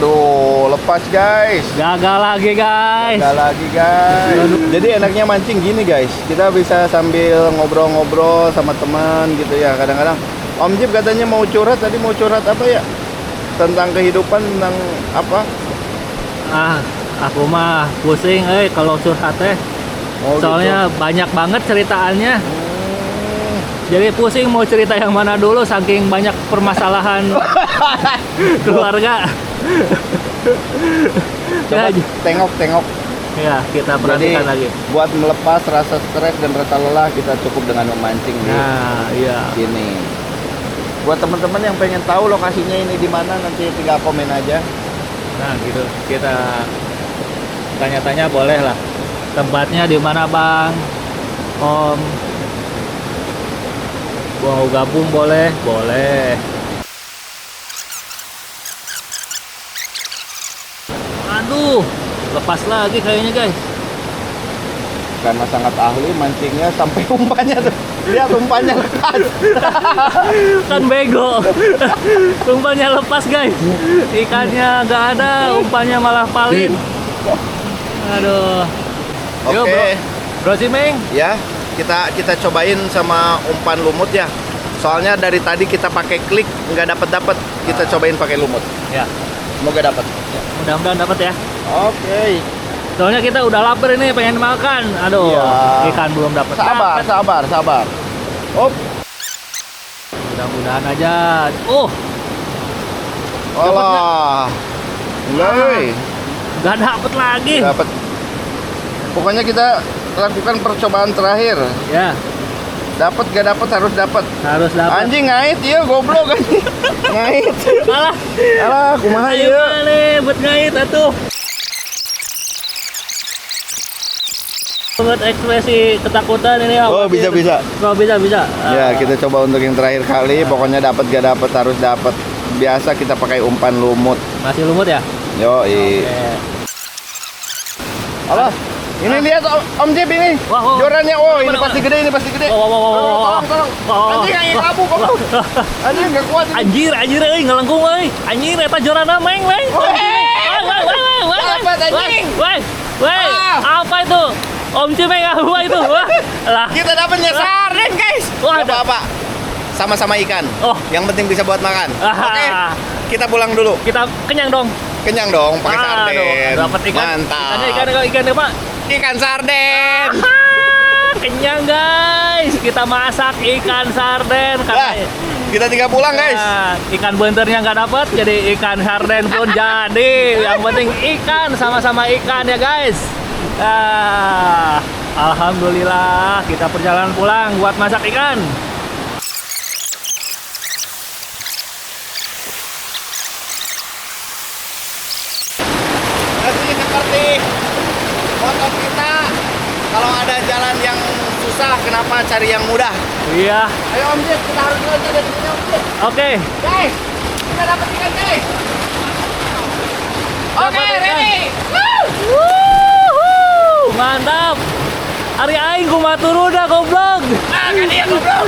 lepas guys. Gagal lagi guys. Gagal lagi guys. Jadi enaknya mancing gini guys. Kita bisa sambil ngobrol-ngobrol sama teman gitu ya. Kadang-kadang Om Jip katanya mau curhat, tadi mau curhat apa ya? Tentang kehidupan, tentang apa? Ah, aku mah pusing kalau curhat teh. Oh, Soalnya banyak banget ceritaannya. Jadi pusing mau cerita yang mana dulu saking banyak permasalahan keluarga. Coba Ya, tengok-tengok. ya, kita perhatikan lagi. Buat melepas rasa stres dan rasa lelah kita cukup dengan memancing di Nah, iya. sini. Buat teman-teman yang pengen tahu lokasinya ini di mana, nanti tinggal komen aja. Nah, gitu. Kita tanya-tanya boleh lah. Tempatnya di mana, Bang? Om. Mau gabung boleh? Boleh. lepas lagi kayaknya guys. Karena sangat ahli mancingnya sampai umpannya tuh. Lihat umpannya lepas. Kan bego. Umpannya lepas guys. Ikannya nggak ada, umpannya malah paling. Aduh. Yuk, Oke. Bro Cimeng. Ya, kita cobain sama umpan lumut ya. Soalnya dari tadi kita pakai klik nggak dapat. Kita cobain pakai lumut. Ya, Semoga dapat. mudah-mudahan dapat ya. Oke. Soalnya kita udah lapar ini, pengen makan. Aduh, Iya. ikan belum dapat. Sabar. Op. Mudah-mudahan aja. Oh, Allah. Enggak, nggak dapet lagi. dapat. Pokoknya kita lakukan percobaan terakhir. Ya, Dapat gak dapat harus dapat. harus dapat. Anjing ngait ya goblok anjing. Ngait. Alah, Alah, kumaha ayo ieu? nih buat ngait atuh. Buat ekspresi ketakutan ini. Oh, bisa. Oh, bisa. Ya, kita coba untuk yang terakhir kali. Pokoknya dapat gak dapat harus dapat. Biasa kita pakai umpan lumut. Masih lumut ya? Yo, Oke. Allah. Ini lihat Om Jip ini. Wah. Jorannya. Oh, ini Mana? pasti gede, ini pasti gede. Wah. Tolong. Wah. Anjing yang kamu goblok. Anjing enggak kuat ini. Anjir euy ngelengkung euy. Anjir eta jorana meng. Dapat, anjing. Woi, apa itu? Om Cimeng apa itu? Wah, lah. Kita dapatnya sarden, guys. Wah, Gak apa-apa. Sama-sama ikan. Oh. Yang penting bisa buat makan. Ah. Oke. Kita pulang dulu. Kita kenyang dong. Kenyang dong pakai sarden. Dapat ikan. Mantap. Ikan apa? Ikan sarden. Kenyang guys. Kita masak ikan sarden Dah, kita tinggal pulang, guys. Nah, ikan benternya nggak dapat, jadi ikan sarden pun jadi. Yang penting ikan, sama-sama ikan ya guys. Alhamdulillah kita perjalanan pulang buat masak ikan. Masih seperti motor kita. Kalau ada jalan yang susah, kenapa cari yang mudah? Iya. Ayo Om Jip, kita harus lanjut dari sini Om Jip. Oke. Guys, kita dapat ikan guys. Oke, Dapat ikan. ready. Wuhu, mantap. Ari aing kumaha turuda goblok. Ah, kan dia goblok.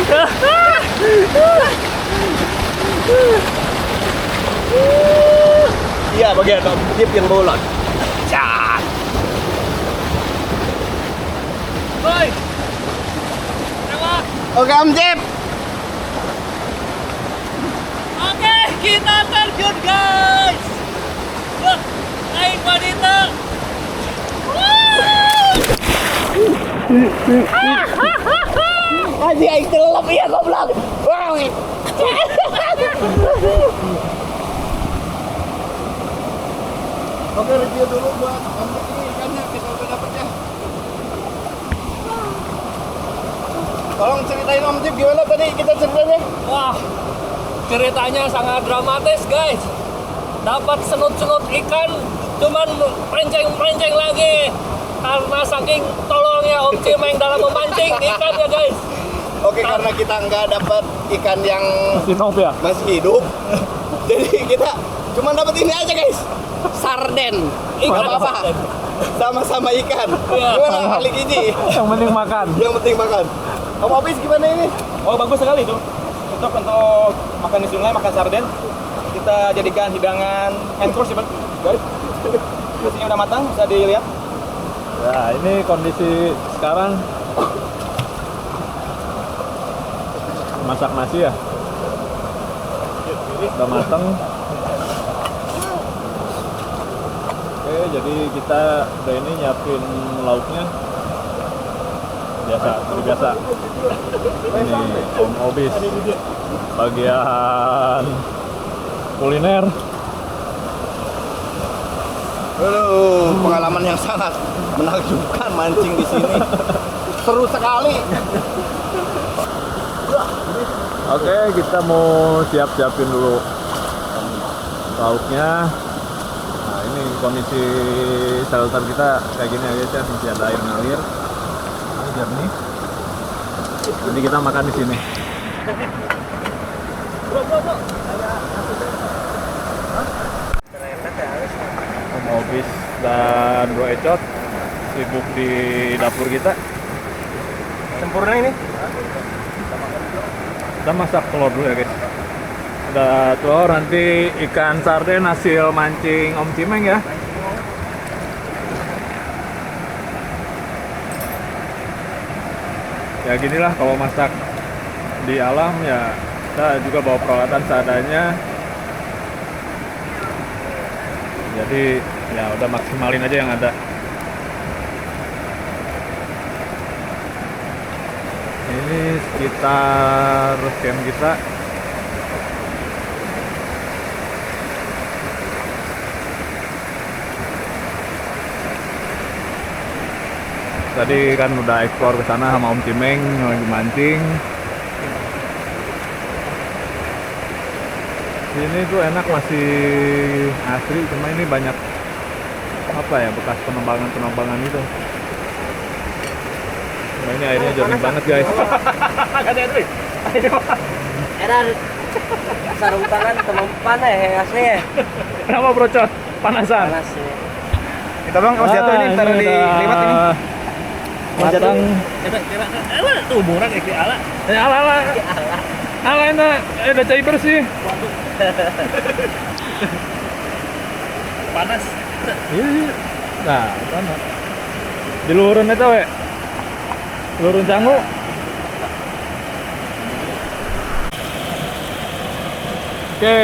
Iya, bagian Om Jip yang bolot. Cak. Woi. Lewat. Oke Om Jip. Oke, kita terjun guys. Wah, aing wanita. Aji aing telep ya goblok. Wow. Oke, review dulu buat Om Jip ini ikannya kita udah dapet ya. Tolong ceritain Om Jip gimana tadi kita ceritanya? Wah, ceritanya sangat dramatis guys. Dapat senut-senut ikan, cuman melenceng-melenceng lagi karena saking tolongnya Om Cimeng dalam memancing ikan ya guys. Oke, karena kita nggak dapat ikan yang masih hidup, jadi kita cuma dapat ini aja guys, sarden. Nggak apa-apa, sama-sama ikan. Gimana kali gizi? Yang penting makan. Yang penting makan. Om Opis gimana ini? Oh, bagus sekali itu. Untuk makan di sungai, makan sarden. Kita jadikan hidangan main course ya, guys. Nasinya udah matang, bisa dilihat. Ya, ini kondisi sekarang masak nasi ya. Udah matang. Oke, jadi kita udah ini nyiapin lauknya. Biasa. Ini Om Obis. Bagian kuliner. Pengalaman yang sangat menakjubkan mancing di sini. Seru sekali. Oke, kita mau siapin dulu lauknya. Nah, ini kondisi saluran kita kayak gini aja ya, masih ada air ngalir. Ini jernih. Jadi kita makan di sini. Om Obis dan Bro Ecot sibuk di dapur kita. Sempurna ini. Kita masak telur dulu ya guys. Ada telur, nanti ikan sarden hasil mancing Om Cimeng ya. Ya ginilah kalau masak di alam ya, kita juga bawa peralatan seadanya. Jadi ya udah maksimalin aja yang ada. Ini sekitar camp kita. Tadi kan udah ekspor ke sana sama Om Cimeng lagi mancing. Ini tuh enak, masih asri, cuma ini banyak apa ya, bekas penambangan itu. Nah, ini airnya jernih banget guys. Era sarung tangan teman panah ya aslinya. Kenapa Bro Cot? Panasan? Panas ya. Kita bang, kalau jatuh ini taruh di liwat ini. Matang. Tuh murah kayak ala. Ya ala. Ala enak, ada cair bersih. Panas. Iya. Nah, panas. Di luhurun eta we. Luhurun canggu. Oke,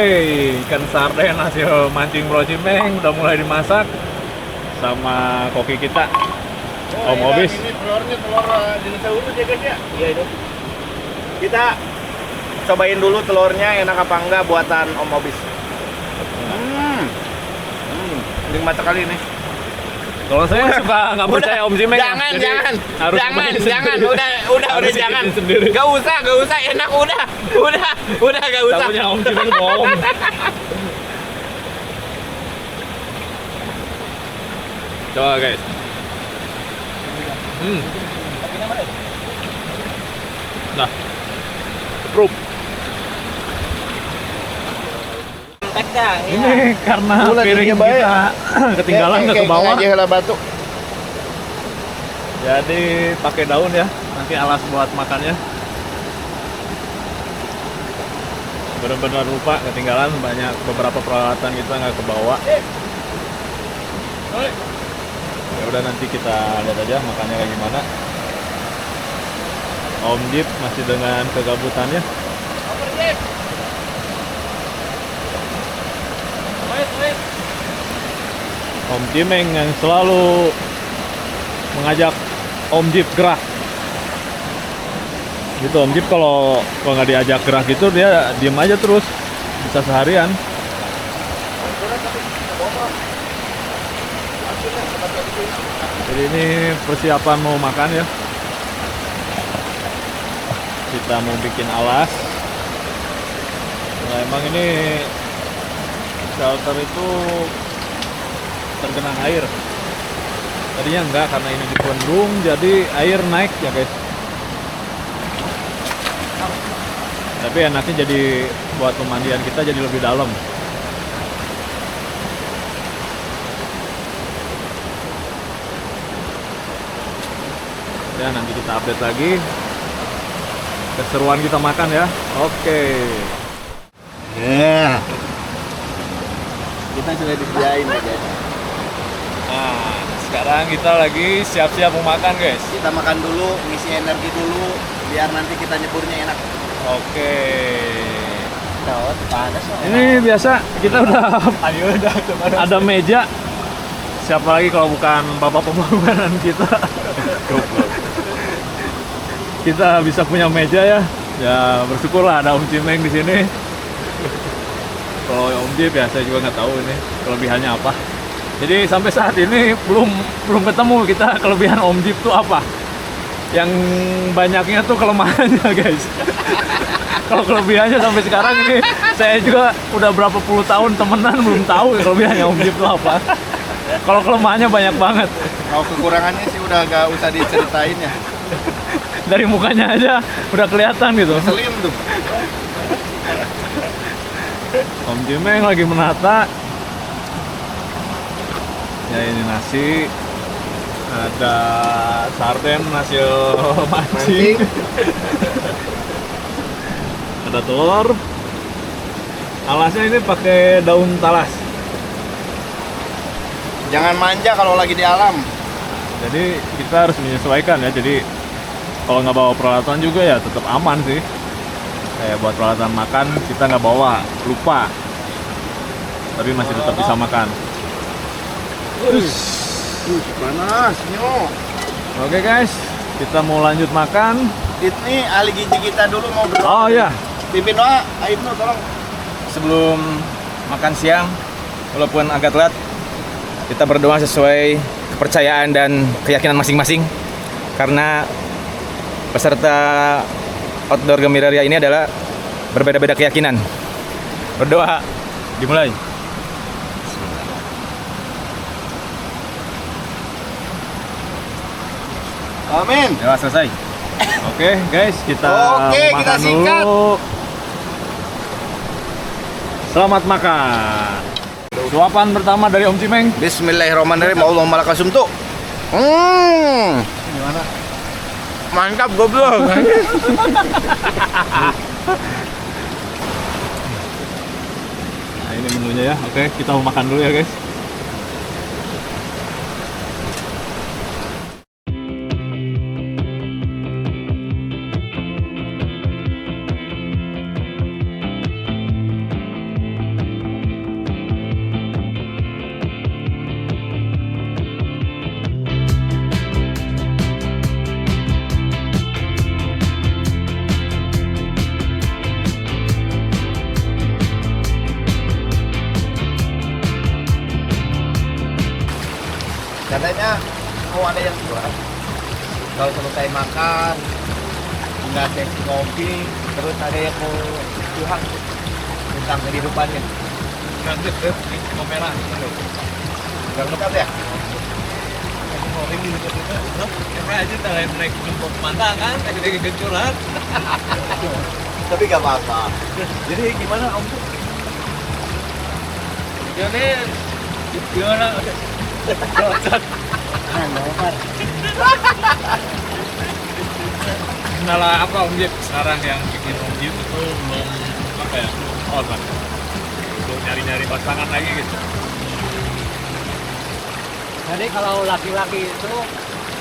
ikan sarden hasil mancing Bro Cimeng udah mulai dimasak sama koki kita. Om Obis. Ini telurnya telur jenis dulu ya guys ya. Iya itu. Kita cobain dulu telurnya enak apa enggak buatan Om Obis. Nikmat sekali nih. Kalau saya suka nggak percaya Om Cimeng. Jangan, jadi jangan, harus jangan, main jangan, sendiri. udah Harus jangan. bikin sendiri. Gak usah, enak udah, gak usah. Tahunya Om Cimeng bohong. Coba guys. Nah, approve. Teknya, Ini karena piring kita ketinggalan nggak ke bawah. Aja lah batu. Jadi pakai daun ya, nanti alas buat makannya. Benar-benar lupa, ketinggalan, banyak beberapa peralatan kita nggak ke bawah. Ya udah, nanti kita lihat aja makannya kayak gimana. Om Jip masih dengan kegabutannya. Om Cimeng yang selalu mengajak Om Jip gerak. Gitu, Om Jip kalau nggak diajak gerak gitu dia diem aja terus, bisa seharian. Jadi ini persiapan mau makan ya. Kita mau bikin alas. Nah, emang ini shelter itu tergenang air. Tadinya enggak, karena ini dibendung jadi air naik ya guys. Tapi enaknya jadi buat pemandian kita jadi lebih dalam. Ya, nanti kita update lagi keseruan kita makan ya. Oke. Ya. Kita sudah disediain ya guys. Nah, sekarang kita lagi siap-siap mau makan guys. Kita makan dulu, ngisi energi dulu, biar nanti kita nyeburnya enak. Oke. panas. Ini biasa kita udah ada meja. Siapa lagi kalau bukan bapak pembangunan kita? Kita bisa punya meja ya. Ya bersyukurlah ada Om Cimeng di sini. Kalau Om Jip ya saya juga nggak tahu ini kelebihannya apa. Jadi sampai saat ini belum ketemu kita kelebihan Om Jip tuh apa. Yang banyaknya tuh kelemahannya guys. Kalau kelebihannya sampai sekarang ini saya juga udah berapa puluh tahun temenan belum tahu kelebihannya Om Jip tuh apa. Kalau kelemahannya banyak banget. Kalau kekurangannya sih udah gak usah diceritain ya. Dari mukanya aja udah kelihatan gitu. Selim tuh. Om Cimeng lagi menata. Ya ini nasi, ada sarden hasil mancing, ada telur. Alasnya ini pakai daun talas. Jangan manja kalau lagi di alam. Jadi kita harus menyesuaikan ya. Jadi kalau nggak bawa peralatan juga ya tetap aman sih. Kayak buat peralatan makan kita nggak bawa, lupa. Tapi masih tetap bisa makan. Panas, nyo. Oke guys, kita mau lanjut makan. Ini ahli gizi kita dulu mau berdoa. Oh ya, Pimpin doa, Ibnu tolong. Sebelum makan siang, walaupun agak telat, kita berdoa sesuai kepercayaan dan keyakinan masing-masing. Karena peserta outdoor Gembira Ria ini adalah berbeda-beda keyakinan. Berdoa, dimulai. Amin. Ya, selesai. oke guys, kita Oke, makan kita sikat. dulu. Selamat makan. Suapan pertama dari Om Cimeng. Bismillahirrahmanirrahim. Allahumma lakasum tuh. Gimana? Mantap goblok. Nah ini menunya ya. Oke, kita mau makan dulu ya guys. Katanya mau ada yang jual. Kalau selesai makan, tinggal sesi ngopi, terus ada yang mau curhat tentang kehidupannya. Nanti di kamera. Gak lengkap ya? Kayak aja terakhir naik jemput mata kan, kayak gencuran. Tapi gak apa-apa. Jadi gimana Om? Jadi gimana? Kendala apa Om Jip sekarang yang bikin Om Jip itu belum apa ya? Oh, kan. Belum nyari-nyari pasangan lagi gitu. Jadi kalau laki-laki itu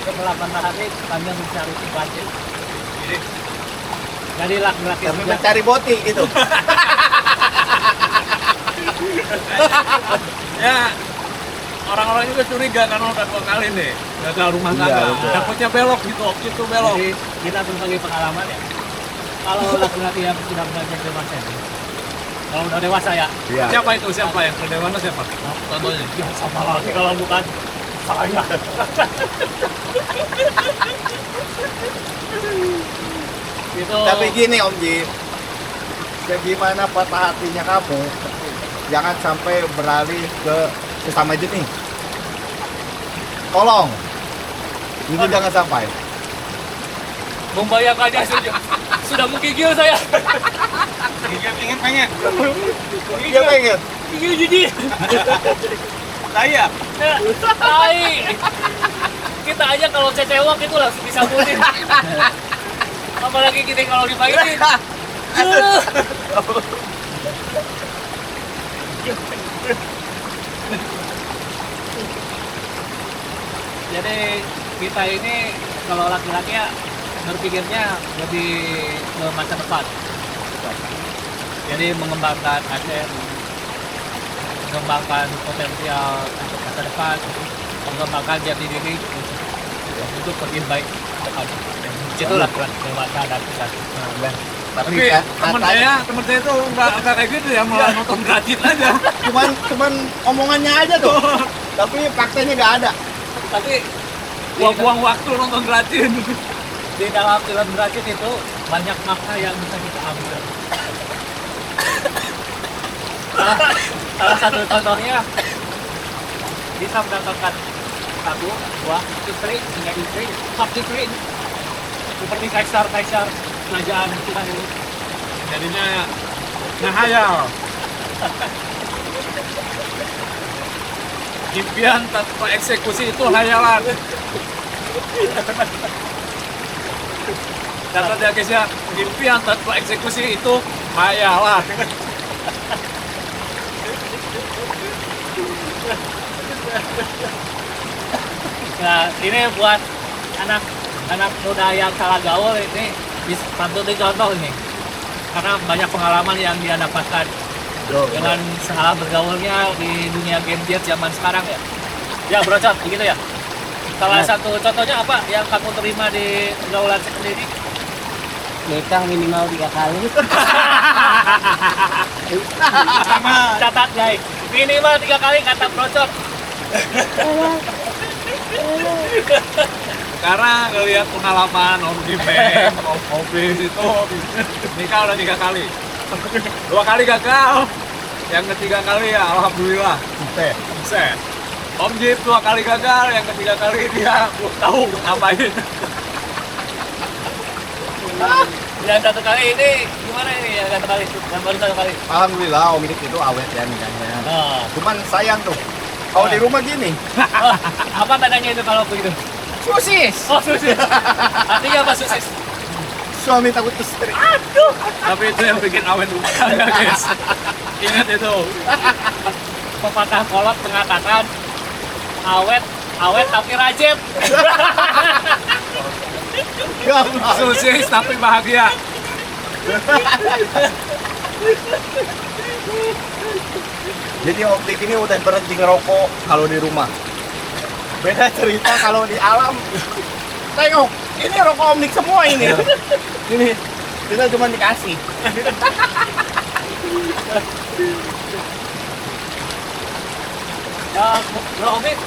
setelah matahari panjang mencari simpatik. Jadi laki-laki Tapi mencari boti gitu. Ya, orang-orang juga curiga karena udah 2 kali nih gagal rumah tangga. Iya, betul. Takutnya belok gitu, itu belok. Jadi kita berbagi pengalaman ya. Kalau laki-laki yang sudah belajar dewasa ini, kalau udah dewasa ya, Iya. Siapa itu? Siapa yang kedewasa siapa? Contohnya. ya sama lagi kalau bukan saya. Itu Tapi gini Om Jim, segimana patah hatinya kamu, jangan sampai beralih ke sesama jenis. Tolong, itu jangan sampai. Membayangkannya sudah menggigil saya. Ingin pengen. Dia pengen. Gigil jijik. Saya. Tai. Kita aja kalau cecewak itu langsung disambungin. Apalagi kita kalau dimainin. jadi kita ini kalau laki-laki ya berpikirnya lebih ke masa depan. Jadi mengembangkan aset, mengembangkan potensial untuk masa depan, mengembangkan jati diri untuk lebih baik ke depan. Itulah dewasa dan kita. Tapi teman saya itu nggak kayak gitu ya, malah nonton gratis aja. Cuman omongannya aja tuh. Tapi faktanya nggak ada. Tapi Buang-buang waktu nonton gratis. di dalam film Racun itu banyak makna yang bisa kita ambil. Salah satu contohnya bisa mendatangkan satu, dua, istri, hingga istri, hak istri. Seperti kaisar kerajaan kita ini. Jadinya ngehayal. Impian tanpa eksekusi itu hayalan. Catat ya guys ya, impian tanpa eksekusi itu hayalan. Nah, ini buat anak muda yang salah gaul ini patut dicontoh ini. Karena banyak pengalaman yang dia dapatkan dengan salah bergaulnya di dunia gadget zaman sekarang ya. Ya, Brocot, begitu ya. Salah satu contohnya apa yang kamu terima di pergaulan sendiri? Nikah minimal 3 kali. Catat guys, minimal 3 kali kata Brocot. Karena ngelihat pengalaman Om Gimeng, Om Obis itu nikah udah 3 kali. 2 kali gagal, yang ketiga kali ya alhamdulillah. Sukses. Om Jip 2 kali gagal, yang ketiga kali dia belum tahu ngapain. Yang satu kali ini gimana ini yang satu kali? Yang baru satu kali. Alhamdulillah Om Dik itu awet ya nikahnya. Oh. Cuman sayang tuh, kalau di rumah gini, Oh, apa tandanya itu kalau begitu? sosis. Oh, susis. Artinya apa susis? Suami takut istri. Tapi itu yang bikin awet rumah tangga guys. Ingat itu. Pepatah kolot mengatakan awet tapi rajin. Sosis tapi bahagia. Jadi Om Dik ini udah berhenti ngerokok kalau di rumah. Beda cerita kalau di alam. Tengok, ini rokok Om Dik semua ini. Ini kita cuma dikasih. Ya, Bro Obis,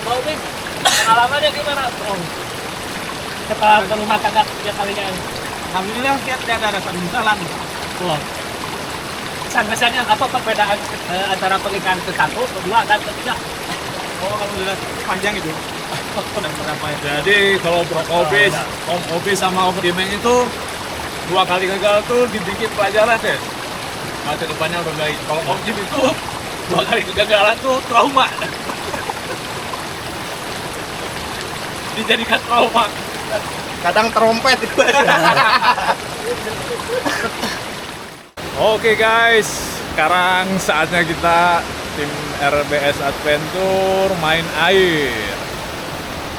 pengalamannya gimana? Bro? Setelah berumah tangga tiap kalinya ini. Alhamdulillah kita tidak ada rasa penyesalan. Wah. Kesan-kesannya apa perbedaan antara pernikahan ke-1, ke-2, dan ke-3? Oh, alhamdulillah panjang itu. Jadi kalau Bro Obis, Om Obis sama Om Gimeng itu 2 kali gagal tuh dibikin pelajaran deh. Masa depannya udah baik. Kalau Om Jim itu 2 kali kegagalan tuh trauma. Dijadikan trauma. Kadang terompet itu. Oke guys, sekarang saatnya kita tim RBS Adventure main air.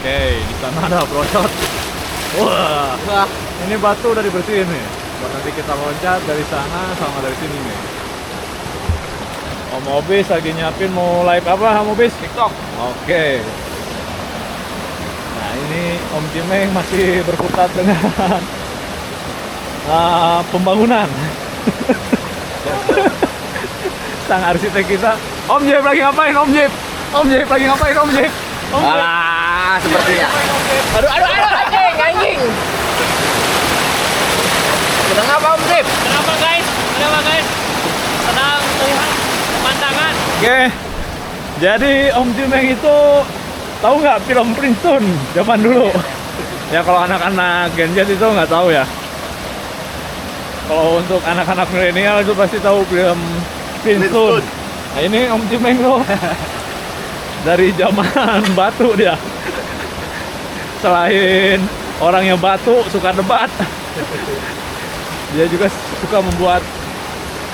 Oke, di sana ada Brocot. Wah, ini batu udah dibersihin nih. Buat nanti kita loncat dari sana sama dari sini nih. Om Obis lagi nyiapin mau live apa Om Obis? TikTok. Oke. Nah ini Om Gimeng masih berkutat dengan pembangunan. Sang arsitek kita. Om Jip lagi ngapain Om Jip? Om Jip lagi ngapain Om Jip? Om Jip. Alah, sepertinya. Aduh, anjing. Sedang apa Om Dik? Kenapa guys? Sedang melihat pemandangan. Oke. Jadi Om Gimeng itu tahu nggak film Flintstone zaman dulu? Ya kalau anak-anak Gen Z itu nggak tahu ya. Kalau untuk anak-anak milenial itu pasti tahu film Flintstone. Nah ini Om Gimeng tuh dari zaman batu dia. Selain orangnya batu, suka debat. Dia juga suka membuat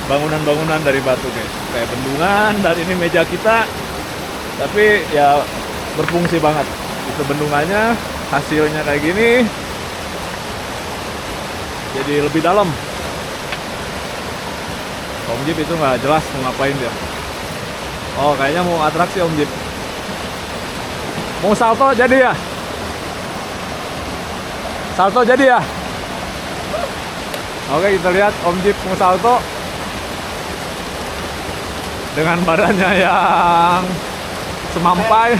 bangunan-bangunan dari batu guys. Kayak bendungan, dan ini meja kita. Tapi ya berfungsi banget. Itu bendungannya, hasilnya kayak gini. Jadi lebih dalam. Om Jip itu nggak jelas mau ngapain dia. Oh kayaknya mau atraksi Om Jip. Mau salto jadi ya? Salto jadi ya? Oke kita lihat Om Jip mau salto dengan badannya yang semampai.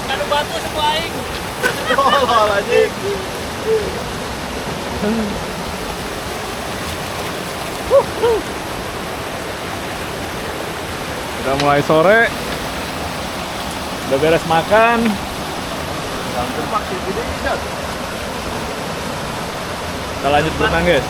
Kanu batu semua aing. Oh, lagi. Udah mulai sore. Udah beres makan. Kita lanjut berenang guys.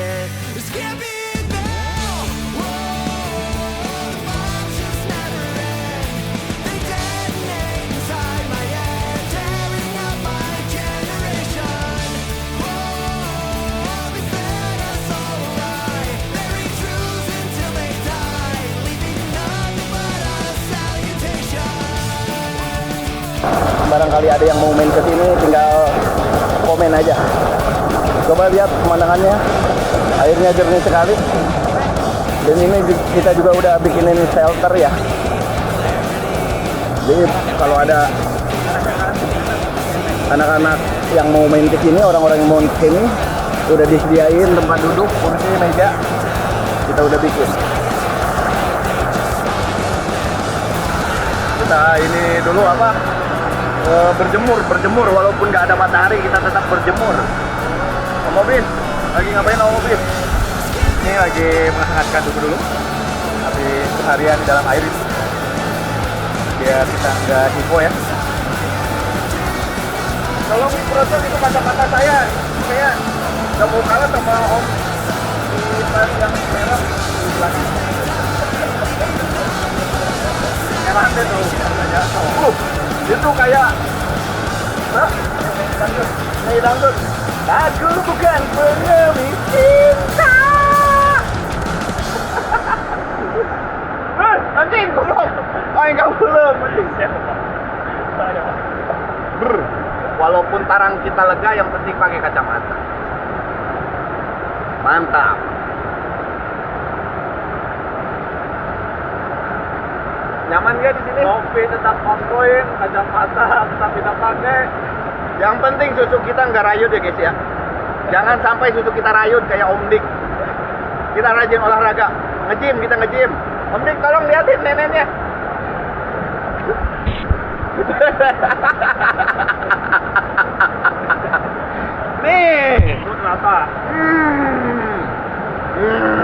it. This can't be it now. Whoa, the bombs just never end. They detonate inside my head, tearing up my generation. Whoa, they fed us all a lie, buried truths until they die, leaving nothing but a salutation. Barangkali ada yang mau main ke sini, tinggal komen aja. Coba lihat pemandangannya, airnya jernih sekali. Dan ini kita juga udah bikinin shelter ya. Jadi kalau ada anak-anak yang mau main ke sini, orang-orang yang mau ke sini, udah disediain tempat duduk, kursi, meja. Kita udah bikin. Kita ini dulu apa? Berjemur walaupun nggak ada matahari, kita tetap berjemur. Om Obis, lagi ngapain Om Obis? Ini lagi menghangatkan tubuh dulu habis seharian di dalam air itu, biar kita nggak hipo ya. Kalau proses itu kata-kata saya nggak mau kalah sama Om di tas yang merah di belakang. Merah deh tuh, itu kayak dangdut. Aku bukan pengemis cinta. Anjing goblok. Enggak belum. Walaupun tarang kita lega, yang penting pakai kacamata. Mantap. Nyaman gak di sini? Kopi tetap on point, kacamata tetap kita pakai. Yang penting susu kita nggak rayut ya guys ya. Jangan sampai susu kita rayut kayak Om Dik. Kita rajin olahraga, nge-gym, kita nge-gym. Om Dik tolong liatin neneknya. Nih. Kenapa?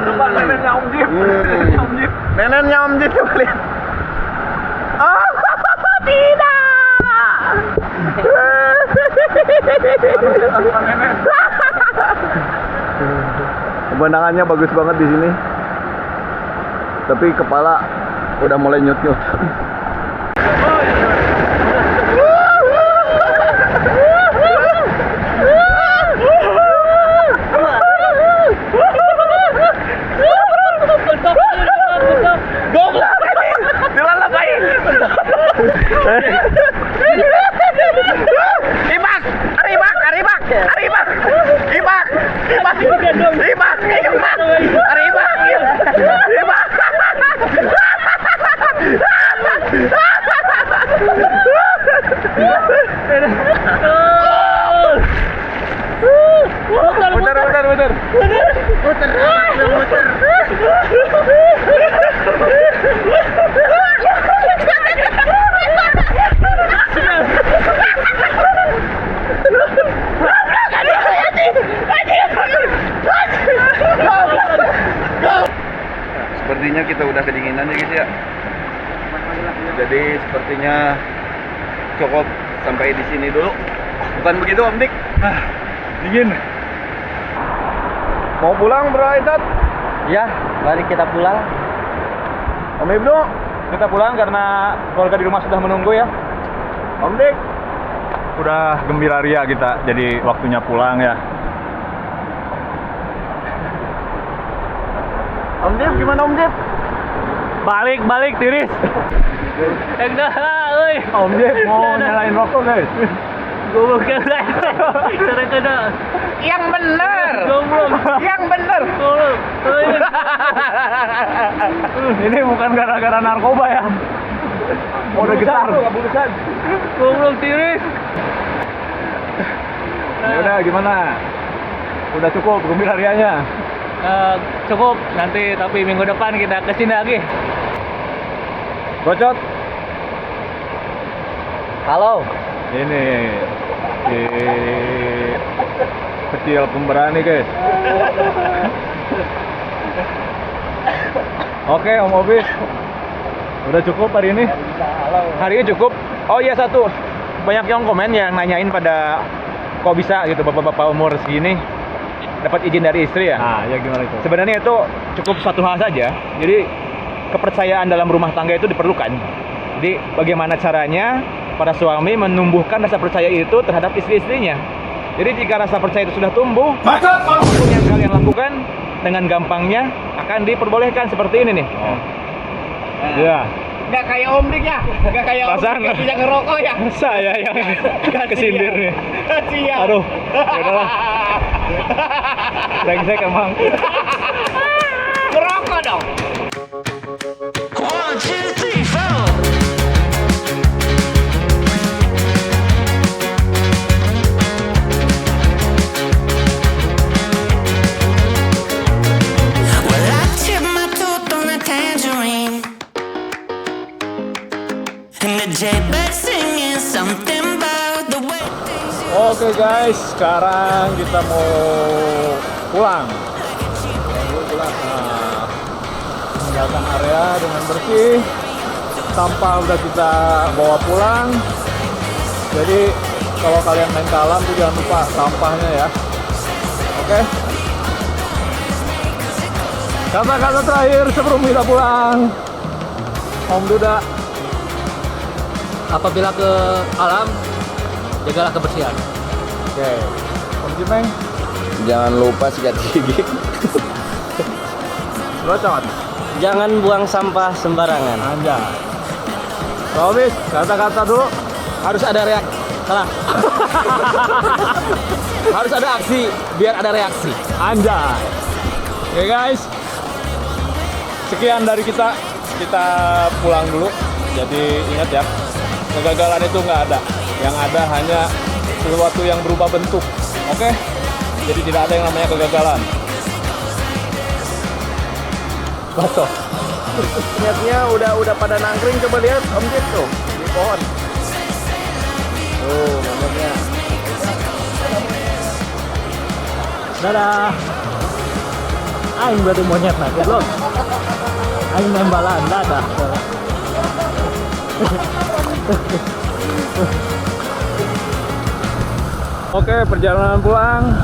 Coba neneknya Om Dik. Neneknya Om Dik coba lihat. Oh, tidak. Pemandangannya bagus banget di sini. Tapi kepala udah mulai nyut-nyut. Sepertinya kita udah kedinginan ya guys ya. Jadi sepertinya cukup sampai di sini dulu. Bukan begitu Om Dik? Dingin. Mau pulang Bro Aisyat? Ya, mari kita pulang. Om Ibnu? Kita pulang karena keluarga di rumah sudah menunggu ya. Om Dik? Udah gembira ria kita, jadi waktunya pulang ya. Om Dik gimana Om Dik? Balik tiris. Enggak, euy. Om Dik mau nyalain rokok guys. Goblok guys. Kena. Yang bener. Goblok. Yang bener. Goblok. Ini bukan gara-gara narkoba ya. Udah getar. Goblok tiris. Ya udah gimana? Udah cukup gembira rianya. Cukup, nanti tapi minggu depan kita kesini lagi. Bocot. Halo. Ini si kecil pemberani guys. Oke Om Obis, udah cukup hari ini? Hari ini cukup. Oh iya satu, banyak yang komen yang nanyain pada kok bisa gitu bapak-bapak umur segini dapat izin dari istri ya. Nah, ya gimana itu? Sebenarnya itu cukup suatu hal saja. Jadi kepercayaan dalam rumah tangga itu diperlukan. Jadi bagaimana caranya para suami menumbuhkan rasa percaya itu terhadap istri-istrinya. Jadi jika rasa percaya itu sudah tumbuh, apapun yang kalian lakukan dengan gampangnya akan diperbolehkan seperti ini nih. Iya. Nggak kayak Om Dik ya, nggak kayak Om Perasaan. Dik yang bisa ngerokok ya. Saya yang kesindir nih. Siap. Aduh, yaudahlah. Brengsek emang. Ngerokok dong. 1, 2, 3, 4. Well, I tipped my tooth on a tangerine, and the jaybird singing something about the way things used to Oke guys, sekarang kita mau pulang. Nah, meninggalkan area dengan bersih. Sampah udah kita bawa pulang. Jadi kalau kalian main ke alam tuh jangan lupa sampahnya ya. Oke. Kata-kata terakhir sebelum kita pulang, Om Duda. Apabila ke alam, jagalah kebersihan. Oke. Om Jimeng. Jangan lupa sikat gigi. Lo camat. Jangan buang sampah sembarangan. Anda. Robis, kata-kata dulu. Harus ada reaksi. Salah. Harus ada aksi biar ada reaksi. Anda. Oke guys. Sekian dari kita. Kita pulang dulu. Jadi ingat ya, kegagalan itu nggak ada. Yang ada hanya sesuatu yang berubah bentuk. Oke? Jadi tidak ada yang namanya kegagalan. Bato. Niatnya udah pada nangkring, coba lihat Om Jip tuh di pohon. Tuh, monyetnya. Dadah. Aing berarti monyet nah, goblok. Aing nembalan dadah. Oke, perjalanan pulang